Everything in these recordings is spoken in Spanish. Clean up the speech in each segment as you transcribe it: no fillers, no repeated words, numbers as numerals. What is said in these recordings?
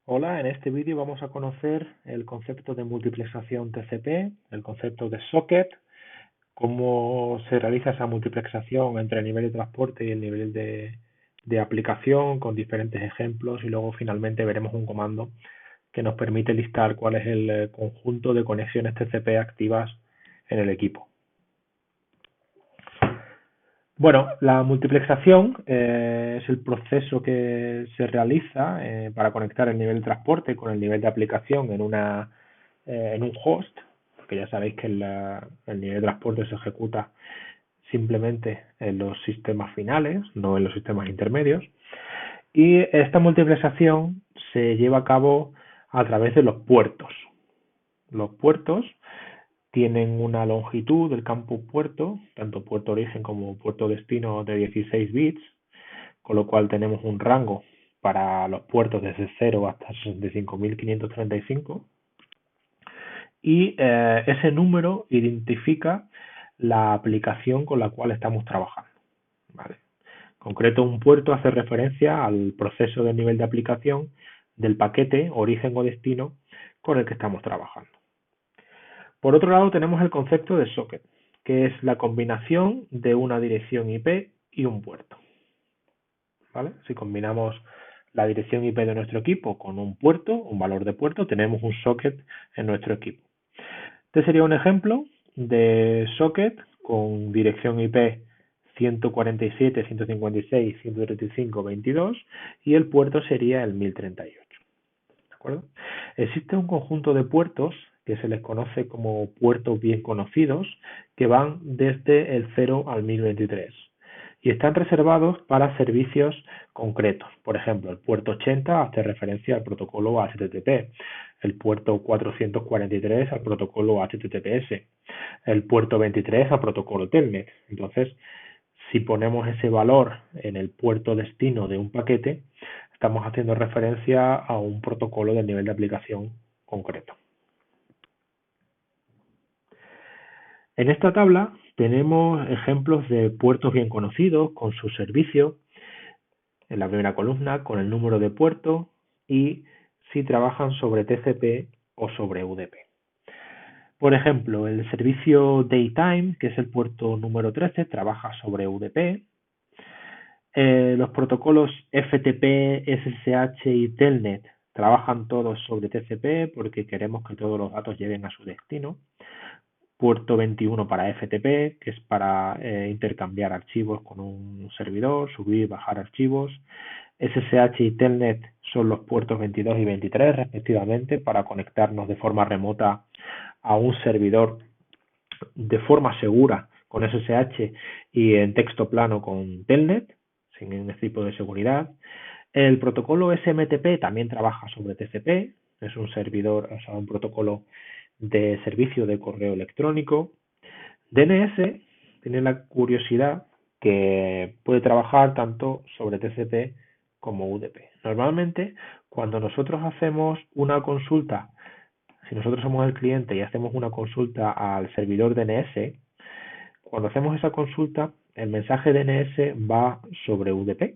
Hola, en este vídeo vamos a conocer el concepto de multiplexación TCP, el concepto de socket, cómo se realiza esa multiplexación entre el nivel de transporte y el nivel de aplicación con diferentes ejemplos y luego finalmente veremos un comando que nos permite listar cuál es el conjunto de conexiones TCP activas en el equipo. Bueno, la multiplexación es el proceso que se realiza para conectar el nivel de transporte con el nivel de aplicación en un host, porque ya sabéis que el nivel de transporte se ejecuta simplemente en los sistemas finales, no en los sistemas intermedios. Y esta multiplexación se lleva a cabo a través de los puertos. Los puertos tienen una longitud del campo puerto, tanto puerto origen como puerto destino, de 16 bits, con lo cual tenemos un rango para los puertos desde 0 hasta 65.535 y ese número identifica la aplicación con la cual estamos trabajando. ¿Vale? En concreto, un puerto hace referencia al proceso de nivel de aplicación del paquete, origen o destino con el que estamos trabajando. Por otro lado, tenemos el concepto de socket, que es la combinación de una dirección IP y un puerto. ¿Vale? Si combinamos la dirección IP de nuestro equipo con un puerto, un valor de puerto, tenemos un socket en nuestro equipo. Este sería un ejemplo de socket con dirección IP 147, 156, 135, 22 y el puerto sería el 1038. ¿De acuerdo? Existe un conjunto de puertos que se les conoce como puertos bien conocidos que van desde el 0 al 1023 y están reservados para servicios concretos. Por ejemplo, el puerto 80 hace referencia al protocolo HTTP, el puerto 443 al protocolo HTTPS, el puerto 23 al protocolo Telnet. Entonces, si ponemos ese valor en el puerto destino de un paquete, estamos haciendo referencia a un protocolo del nivel de aplicación concreto. En esta tabla tenemos ejemplos de puertos bien conocidos con su servicio en la primera columna con el número de puerto y si trabajan sobre TCP o sobre UDP. Por ejemplo, el servicio Daytime, que es el puerto número 13, trabaja sobre UDP. Los protocolos FTP, SSH y Telnet trabajan todos sobre TCP porque queremos que todos los datos lleguen a su destino. Puerto 21 para FTP, que es para intercambiar archivos con un servidor, subir y bajar archivos. SSH y Telnet son los puertos 22 y 23 respectivamente para conectarnos de forma remota a un servidor de forma segura con SSH y en texto plano con Telnet, sin ningún tipo de seguridad. El protocolo SMTP también trabaja sobre TCP, es un servidor, o sea, un protocolo de servicio de correo electrónico. DNS tiene la curiosidad que puede trabajar tanto sobre TCP como UDP. Normalmente, cuando nosotros hacemos una consulta, si nosotros somos el cliente y hacemos una consulta al servidor DNS, cuando hacemos esa consulta, el mensaje DNS va sobre UDP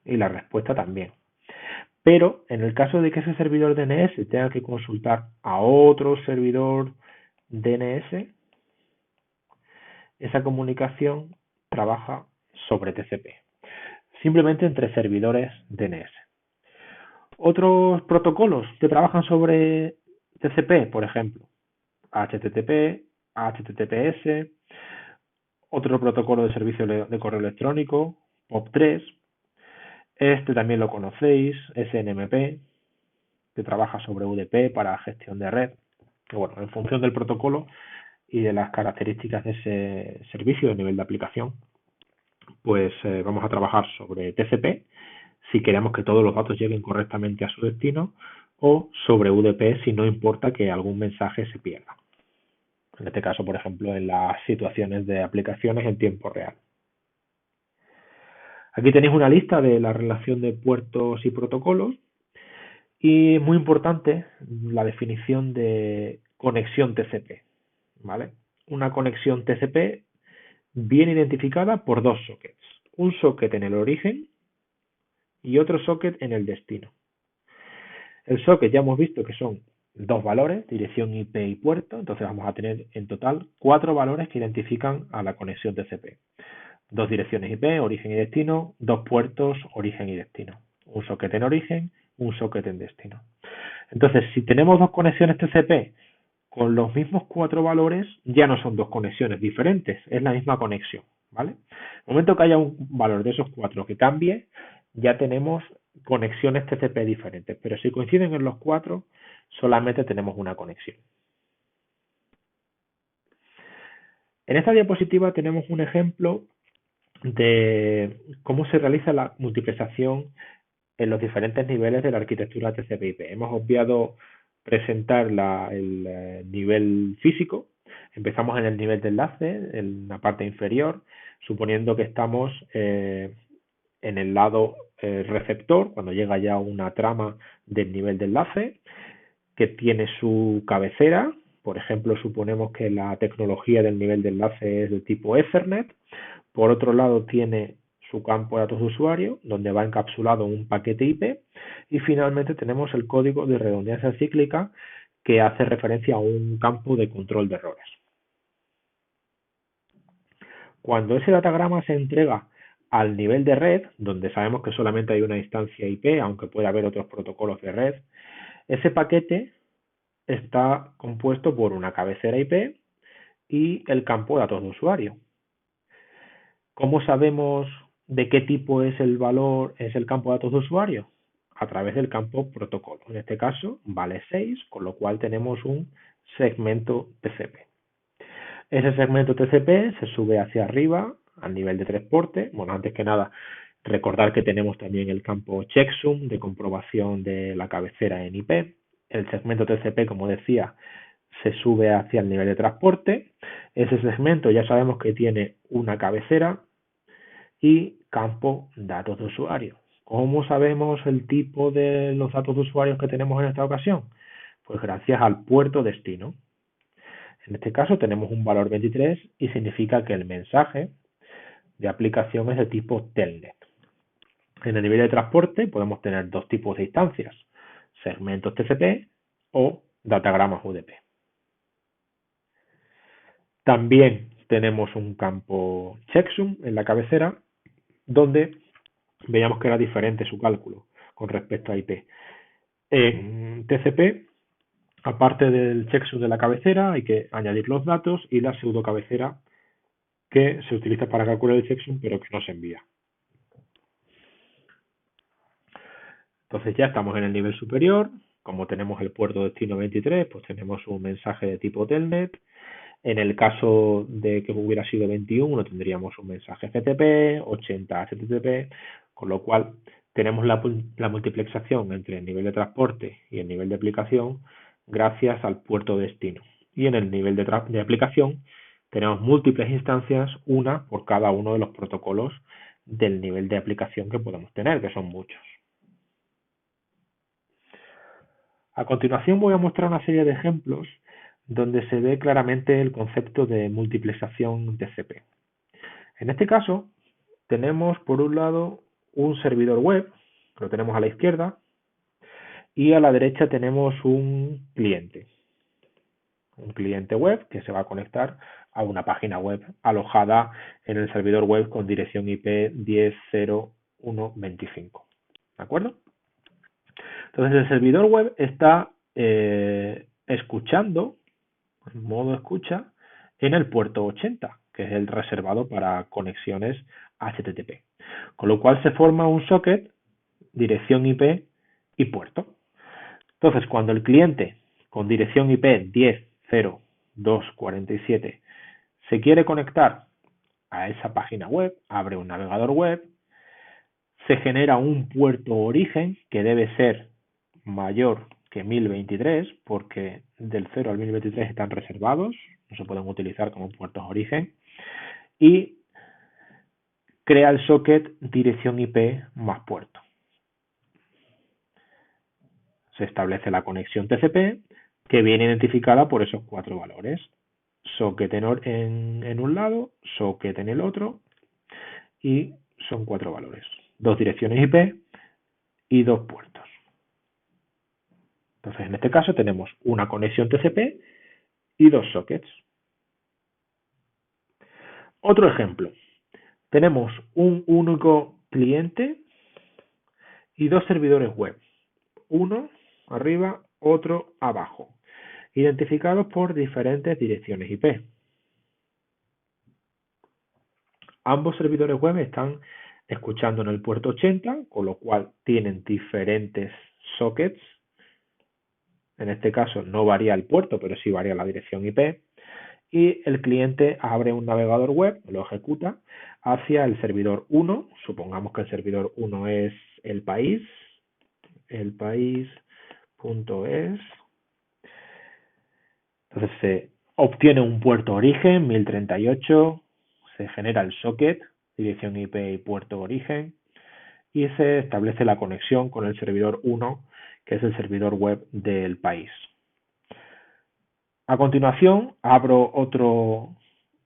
y la respuesta también. Pero en el caso de que ese servidor DNS tenga que consultar a otro servidor DNS, esa comunicación trabaja sobre TCP, simplemente entre servidores DNS. Otros protocolos que trabajan sobre TCP, por ejemplo, HTTP, HTTPS, otro protocolo de servicio de correo electrónico, POP3, este también lo conocéis, SNMP, que trabaja sobre UDP para gestión de red. Que bueno, en función del protocolo y de las características de ese servicio de nivel de aplicación, pues vamos a trabajar sobre TCP si queremos que todos los datos lleguen correctamente a su destino o sobre UDP si no importa que algún mensaje se pierda. En este caso, por ejemplo, en las situaciones de aplicaciones en tiempo real. Aquí tenéis una lista de la relación de puertos y protocolos y muy importante la definición de conexión TCP, ¿vale? Una conexión TCP bien identificada por dos sockets, un socket en el origen y otro socket en el destino. El socket ya hemos visto que son dos valores, dirección IP y puerto, entonces vamos a tener en total 4 valores que identifican a la conexión TCP. Dos direcciones IP, origen y destino, dos puertos, origen y destino. Un socket en origen, un socket en destino. Entonces, si tenemos dos conexiones TCP con los mismos 4 valores, ya no son dos conexiones diferentes, es la misma conexión, ¿vale? En el momento que haya un valor de esos 4 que cambie, ya tenemos conexiones TCP diferentes, pero si coinciden en los 4, solamente tenemos una conexión. En esta diapositiva tenemos un ejemplo de cómo se realiza la multiplexación en los diferentes niveles de la arquitectura TCP/IP. Hemos obviado presentar el nivel físico. Empezamos en el nivel de enlace, en la parte inferior, suponiendo que estamos en el lado receptor, cuando llega ya una trama del nivel de enlace, que tiene su cabecera. Por ejemplo, suponemos que la tecnología del nivel de enlace es de tipo Ethernet. Por otro lado, tiene su campo de datos de usuario, donde va encapsulado un paquete IP. Y finalmente tenemos el código de redundancia cíclica, que hace referencia a un campo de control de errores. Cuando ese datagrama se entrega al nivel de red, donde sabemos que solamente hay una instancia IP, aunque puede haber otros protocolos de red, ese paquete está compuesto por una cabecera IP y el campo de datos de usuario. ¿Cómo sabemos de qué tipo es el valor, es el campo de datos de usuario? A través del campo protocolo. En este caso vale 6, con lo cual tenemos un segmento TCP. Ese segmento TCP se sube hacia arriba al nivel de transporte. Bueno, antes que nada, recordar que tenemos también el campo checksum de comprobación de la cabecera en IP. El segmento TCP, como decía, se sube hacia el nivel de transporte. Ese segmento ya sabemos que tiene una cabecera y campo datos de usuario. ¿Cómo sabemos el tipo de los datos de usuarios que tenemos en esta ocasión? Pues gracias al puerto destino. En este caso tenemos un valor 23 y significa que el mensaje de aplicación es de tipo telnet. En el nivel de transporte podemos tener dos tipos de instancias, segmentos TCP o datagramas UDP. También tenemos un campo checksum en la cabecera, donde veíamos que era diferente su cálculo con respecto a IP. En TCP, aparte del checksum de la cabecera, hay que añadir los datos y la pseudo cabecera que se utiliza para calcular el checksum, pero que no se envía. Entonces ya estamos en el nivel superior. Como tenemos el puerto destino 23, pues tenemos un mensaje de tipo telnet. En el caso de que hubiera sido 21, tendríamos un mensaje FTP, 80 HTTP, con lo cual tenemos la multiplexación entre el nivel de transporte y el nivel de aplicación gracias al puerto destino. Y en el nivel de aplicación tenemos múltiples instancias, una por cada uno de los protocolos del nivel de aplicación que podemos tener, que son muchos. A continuación voy a mostrar una serie de ejemplos donde se ve claramente el concepto de multiplexación TCP. En este caso, tenemos por un lado un servidor web, que lo tenemos a la izquierda, y a la derecha tenemos un cliente web que se va a conectar a una página web alojada en el servidor web con dirección IP 10.0.1.25. ¿De acuerdo? Entonces el servidor web está escuchando, en modo escucha, en el puerto 80, que es el reservado para conexiones HTTP. Con lo cual se forma un socket, dirección IP y puerto. Entonces cuando el cliente con dirección IP 10.0.2.47 se quiere conectar a esa página web, abre un navegador web, se genera un puerto origen que debe ser mayor que 1023 porque del 0 al 1023 están reservados, no se pueden utilizar como puertos origen, y crea el socket dirección IP más puerto. Se establece la conexión TCP que viene identificada por esos 4 valores. Socket en un lado, socket en el otro, y son 4 valores. 2 direcciones IP y 2 puertos. Entonces, en este caso tenemos una conexión TCP y dos sockets. Otro ejemplo. Tenemos un único cliente y dos servidores web. Uno arriba, otro abajo, identificados por diferentes direcciones IP. Ambos servidores web están escuchando en el puerto 80, con lo cual tienen diferentes sockets. En este caso no varía el puerto, pero sí varía la dirección IP. Y el cliente abre un navegador web, lo ejecuta hacia el servidor 1. Supongamos que el servidor 1 es el país.es. Entonces se obtiene un puerto origen 1038, se genera el socket, dirección IP y puerto origen, y se establece la conexión con el servidor 1, que es el servidor web del país. A continuación, abro otro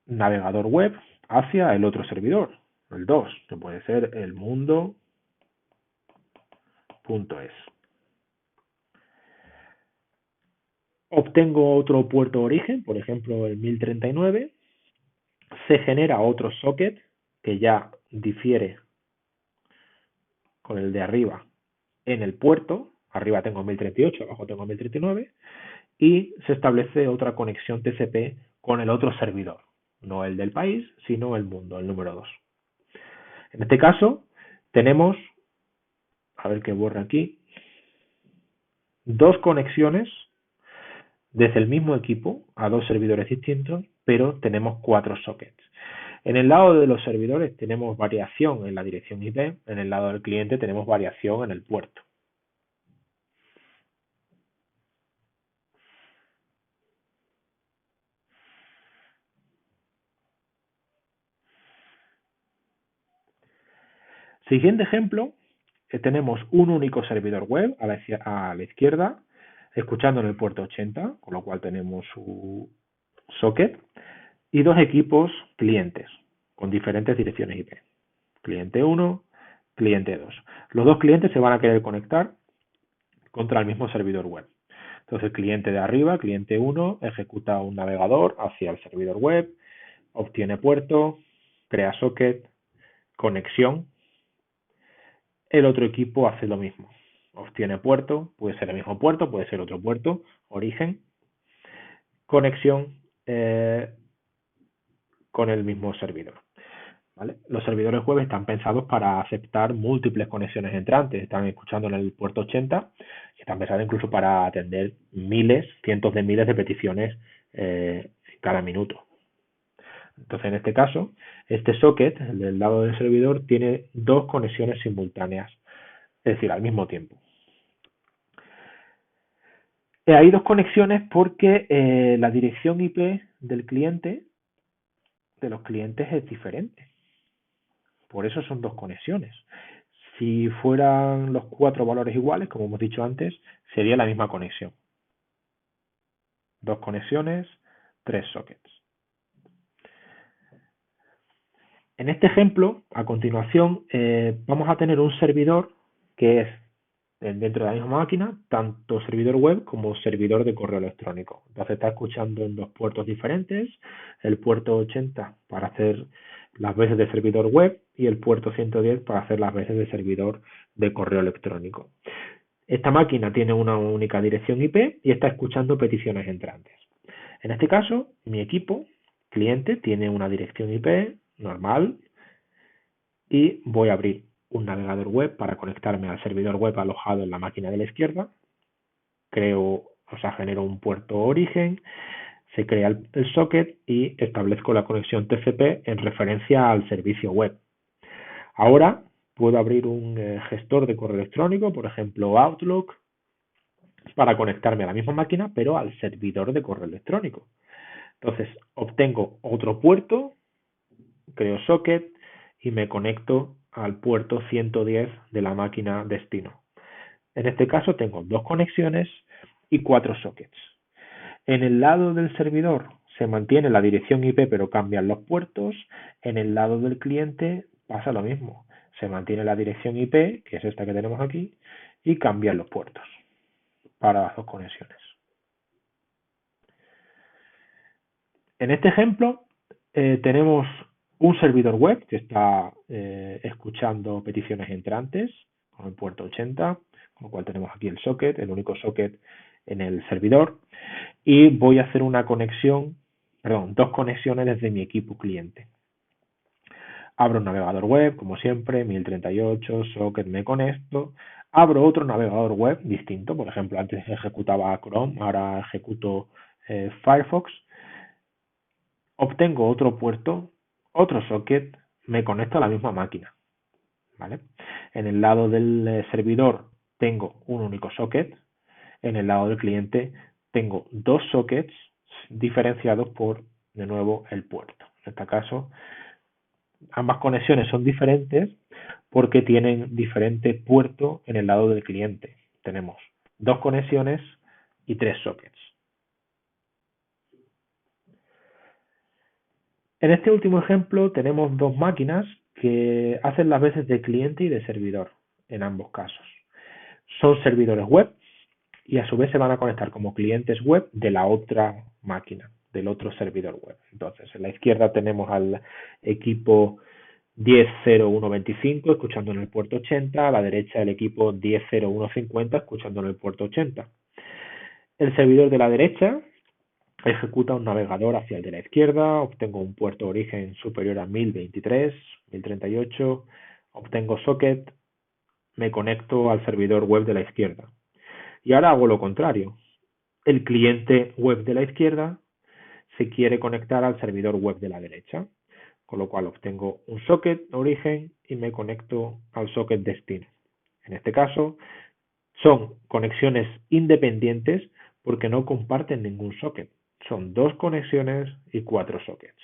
navegador web hacia el otro servidor, el 2, que puede ser el mundo.es. Obtengo otro puerto origen, por ejemplo el 1039, se genera otro socket que ya difiere con el de arriba en el puerto, arriba tengo 1038, abajo tengo 1039, y se establece otra conexión TCP con el otro servidor, no el del país, sino el mundo, el número 2. En este caso tenemos, a ver que borra aquí, dos conexiones desde el mismo equipo a dos servidores distintos, pero tenemos 4 sockets. En el lado de los servidores tenemos variación en la dirección IP, en el lado del cliente tenemos variación en el puerto. Siguiente ejemplo, tenemos un único servidor web a la izquierda, escuchando en el puerto 80, con lo cual tenemos su socket, y dos equipos clientes con diferentes direcciones IP. Cliente 1, cliente 2. Los dos clientes se van a querer conectar contra el mismo servidor web. Entonces el cliente de arriba, cliente 1, ejecuta un navegador hacia el servidor web, obtiene puerto, crea socket, conexión. El otro equipo hace lo mismo. Obtiene puerto, puede ser el mismo puerto, puede ser otro puerto, origen, conexión con el mismo servidor. ¿Vale? Los servidores web están pensados para aceptar múltiples conexiones entrantes. Están escuchando en el puerto 80 y están pensados incluso para atender miles, cientos de miles de peticiones cada minuto. Entonces, en este caso, este socket, el del lado del servidor, tiene dos conexiones simultáneas, es decir, al mismo tiempo. Hay dos conexiones porque la dirección IP del cliente, de los clientes, es diferente. Por eso son dos conexiones. Si fueran los 4 valores iguales, como hemos dicho antes, sería la misma conexión. Dos conexiones, 3 sockets. En este ejemplo, a continuación, vamos a tener un servidor que es dentro de la misma máquina, tanto servidor web como servidor de correo electrónico. Entonces está escuchando en dos puertos diferentes, el puerto 80 para hacer las veces de servidor web y el puerto 110 para hacer las veces de servidor de correo electrónico. Esta máquina tiene una única dirección IP y está escuchando peticiones entrantes. En este caso, mi equipo, cliente, tiene una dirección IP normal y voy a abrir un navegador web para conectarme al servidor web alojado en la máquina de la izquierda. Genero un puerto origen, se crea el socket y establezco la conexión TCP en referencia al servicio web. Ahora puedo abrir un gestor de correo electrónico, por ejemplo Outlook, para conectarme a la misma máquina, pero al servidor de correo electrónico. Entonces obtengo otro puerto, creo socket y me conecto al puerto 110 de la máquina destino. En este caso tengo dos conexiones y 4 sockets. En el lado del servidor se mantiene la dirección IP pero cambian los puertos. En el lado del cliente pasa lo mismo. Se mantiene la dirección IP, que es esta que tenemos aquí, y cambian los puertos. para las dos conexiones. En este ejemplo tenemos un servidor web que está escuchando peticiones entrantes con el puerto 80, con lo cual tenemos aquí el socket, el único socket en el servidor, y voy a hacer dos conexiones desde mi equipo cliente. Abro un navegador web, como siempre, 1038, socket, me conecto. Abro otro navegador web distinto, por ejemplo, antes ejecutaba Chrome, ahora ejecuto Firefox. Obtengo otro puerto, otro socket, me conecto a la misma máquina, ¿vale? En el lado del servidor tengo un único socket, en el lado del cliente tengo dos sockets diferenciados por, de nuevo, el puerto. En este caso, ambas conexiones son diferentes porque tienen diferente puerto en el lado del cliente. Tenemos dos conexiones y tres sockets. En este último ejemplo tenemos dos máquinas que hacen las veces de cliente y de servidor en ambos casos. Son servidores web y a su vez se van a conectar como clientes web de la otra máquina, del otro servidor web. Entonces, en la izquierda tenemos al equipo 10.0.1.25 escuchando en el puerto 80, a la derecha el equipo 10.0.1.50 escuchando en el puerto 80. El servidor de la derecha ejecuta un navegador hacia el de la izquierda, obtengo un puerto origen superior a 1023, 1038, obtengo socket, me conecto al servidor web de la izquierda. Y ahora hago lo contrario. El cliente web de la izquierda se quiere conectar al servidor web de la derecha, con lo cual obtengo un socket origen y me conecto al socket destino. En este caso, son conexiones independientes porque no comparten ningún socket. Son dos conexiones y cuatro sockets.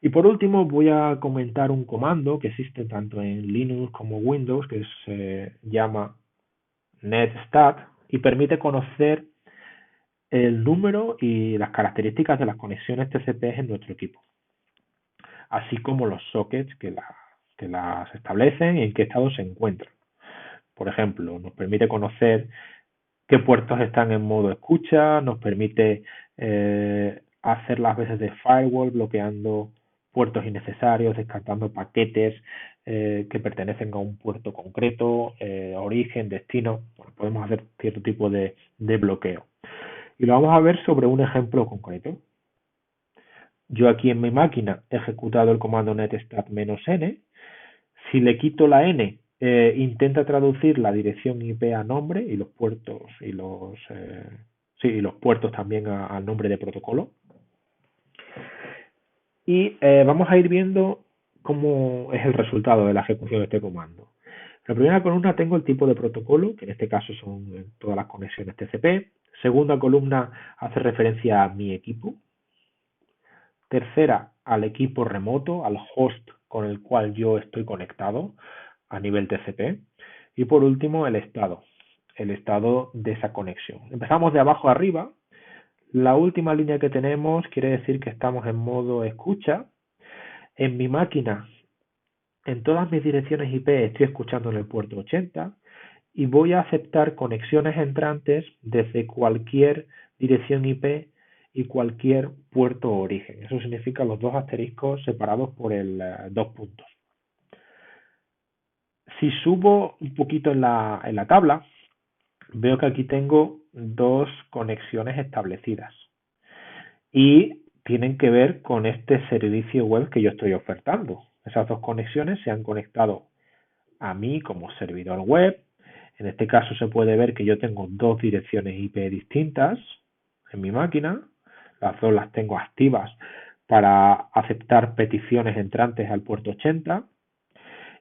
Y por último voy a comentar un comando que existe tanto en Linux como Windows que se llama netstat y permite conocer el número y las características de las conexiones TCP en nuestro equipo, así como los sockets que las establecen y en qué estado se encuentran. Por ejemplo, nos permite conocer qué puertos están en modo escucha, nos permite hacer las veces de firewall bloqueando puertos innecesarios, descartando paquetes que pertenecen a un puerto concreto, origen, destino. Bueno, podemos hacer cierto tipo de bloqueo. Y lo vamos a ver sobre un ejemplo concreto. Yo aquí en mi máquina he ejecutado el comando netstat-n. Si le quito la n, intenta traducir la dirección IP a nombre y los puertos y los puertos también al nombre de protocolo. Y vamos a ir viendo cómo es el resultado de la ejecución de este comando. En la primera columna tengo el tipo de protocolo, que en este caso son todas las conexiones TCP. Segunda columna hace referencia a mi equipo. Tercera, al equipo remoto, al host con el cual yo estoy conectado a nivel TCP. Y por último, el estado de esa conexión. Empezamos de abajo a arriba. La última línea que tenemos quiere decir que estamos en modo escucha. En mi máquina, en todas mis direcciones IP estoy escuchando en el puerto 80 y voy a aceptar conexiones entrantes desde cualquier dirección IP y cualquier puerto origen. Eso significa los dos asteriscos separados por el dos puntos. Si subo un poquito en la tabla, veo que aquí tengo dos conexiones establecidas y tienen que ver con este servicio web que yo estoy ofertando. Esas dos conexiones se han conectado a mí como servidor web. En este caso se puede ver que yo tengo dos direcciones IP distintas en mi máquina. Las dos las tengo activas para aceptar peticiones entrantes al puerto 80.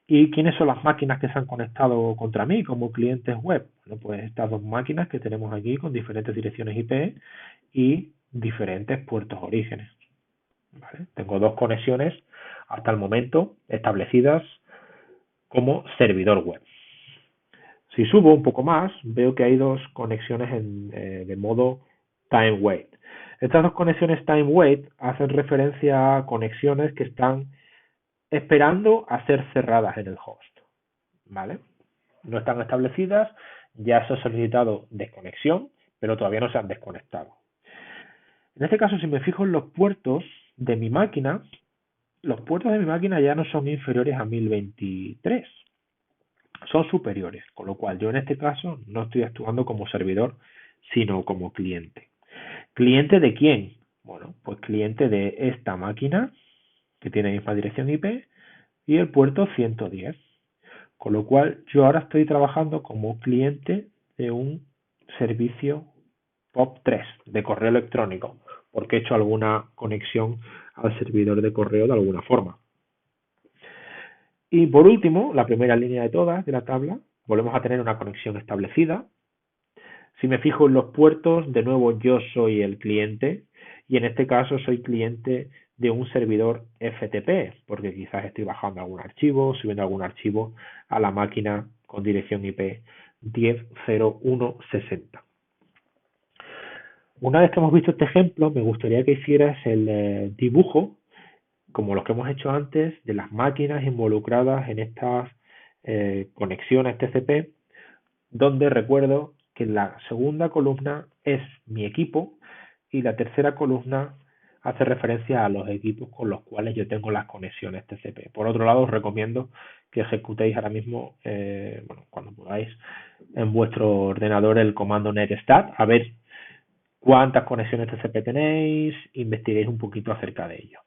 ¿Y quiénes son las máquinas que se han conectado contra mí como clientes web? Bueno, pues estas dos máquinas que tenemos aquí con diferentes direcciones IP y diferentes puertos orígenes. ¿Vale? Tengo dos conexiones hasta el momento establecidas como servidor web. Si subo un poco más, veo que hay dos conexiones de modo time wait. Estas dos conexiones time wait hacen referencia a conexiones que están esperando a ser cerradas en el host, ¿vale? no están establecidas, ya se ha solicitado desconexión, pero todavía no se han desconectado. En este caso, si me fijo en los puertos de mi máquina, los puertos de mi máquina ya no son inferiores a 1023, son superiores, con lo cual yo en este caso no estoy actuando como servidor, sino como cliente. ¿Cliente de quién? Bueno, pues cliente de esta máquina que tiene la misma dirección IP y el puerto 110. Con lo cual yo ahora estoy trabajando como cliente de un servicio POP3 de correo electrónico, porque he hecho alguna conexión al servidor de correo de alguna forma. Y por último, la primera línea de todas de la tabla, volvemos a tener una conexión establecida. Si me fijo en los puertos, de nuevo yo soy el cliente y en este caso soy cliente de un servidor FTP, porque quizás estoy bajando algún archivo, subiendo algún archivo a la máquina con dirección IP 10.0.1.60. Una vez que hemos visto este ejemplo, me gustaría que hicieras el dibujo, como los que hemos hecho antes, de las máquinas involucradas en estas conexiones TCP, donde recuerdo que la segunda columna es mi equipo y la tercera columna hace referencia a los equipos con los cuales yo tengo las conexiones TCP. Por otro lado, os recomiendo que ejecutéis ahora mismo, cuando podáis, en vuestro ordenador el comando netstat, a ver cuántas conexiones TCP tenéis, investiguéis un poquito acerca de ello.